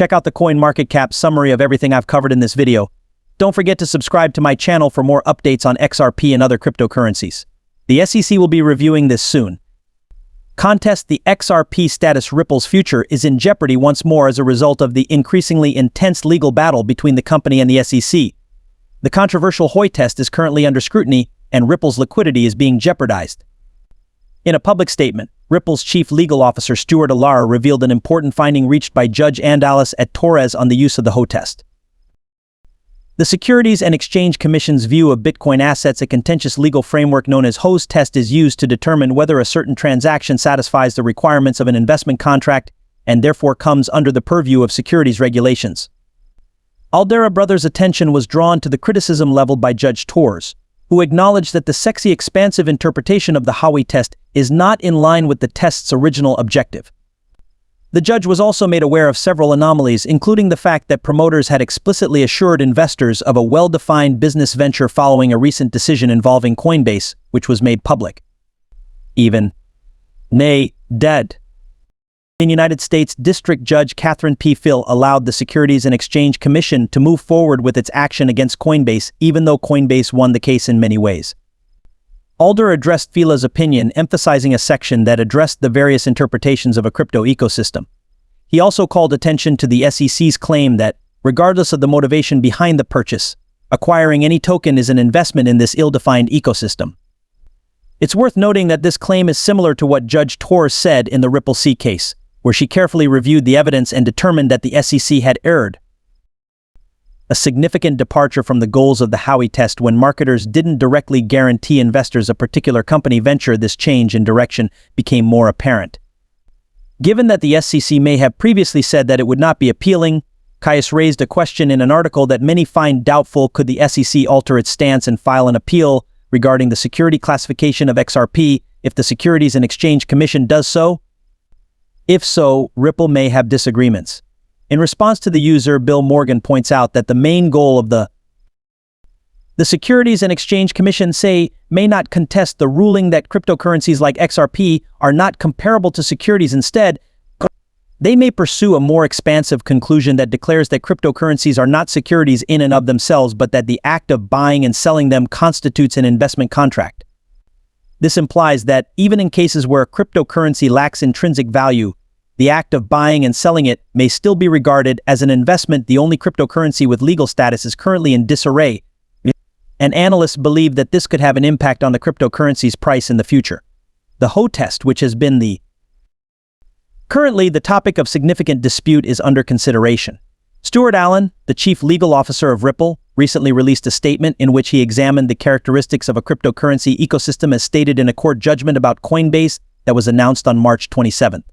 check out the CoinMarketCap summary of everything I've covered in this video. Don't forget to subscribe to my channel for more updates on XRP and other cryptocurrencies. The SEC will be reviewing this soon. Contest: the XRP status Ripple's future is in jeopardy once more as a result of the increasingly intense legal battle between the company and the SEC. The controversial Hoy test is currently under scrutiny, and Ripple's liquidity is being jeopardized. In a public statement, Ripple's chief legal officer Stuart Alara revealed an important finding reached by Judge Andalis et Torres on the use of the Hoy test. The Securities and Exchange Commission's view of Bitcoin assets, a contentious legal framework known as Hoy's test, is used to determine whether a certain transaction satisfies the requirements of an investment contract and therefore comes under the purview of securities regulations. Aldera Brothers' attention was drawn to the criticism leveled by Judge Torres, who acknowledged that the sexy, expansive interpretation of the Hoy test is not in line with the test's original objective. The judge was also made aware of several anomalies, including the fact that promoters had explicitly assured investors of a well-defined business venture following a recent decision involving Coinbase, which was made public. Dead. In United States District Judge Catherine P. Phil allowed the Securities and Exchange Commission to move forward with its action against Coinbase, even though Coinbase won the case in many ways. Alder addressed Phila's opinion, emphasizing a section that addressed the various interpretations of a crypto ecosystem. He also called attention to the SEC's claim that, regardless of the motivation behind the purchase, acquiring any token is an investment in this ill-defined ecosystem. It's worth noting that this claim is similar to what Judge Torres said in the Ripple C case, where she carefully reviewed the evidence and determined that the SEC had erred. A significant departure from the goals of the Hoy test when marketers didn't directly guarantee investors a particular company venture. This change in direction became more apparent. Given that the SEC may have previously said that it would not be appealing, Caius raised a question in an article that many find doubtful. Could the SEC alter its stance and file an appeal regarding the security classification of XRP if the Securities and Exchange Commission does so? If so, Ripple may have disagreements. In response to the user, Bill Morgan points out that the main goal of the Securities and Exchange Commission may not contest the ruling that cryptocurrencies like XRP are not comparable to securities. Instead, they may pursue a more expansive conclusion that declares that cryptocurrencies are not securities in and of themselves, but that the act of buying and selling them constitutes an investment contract. This implies that, even in cases where a cryptocurrency lacks intrinsic value, the act of buying and selling it may still be regarded as an investment. The only cryptocurrency with legal status is currently in disarray, and analysts believe that this could have an impact on the cryptocurrency's price in the future. The Hoy test, which has been currently the topic of significant dispute, is under consideration. Stuart Allen, the chief legal officer of Ripple, recently released a statement in which he examined the characteristics of a cryptocurrency ecosystem as stated in a court judgment about Coinbase that was announced on March 27th.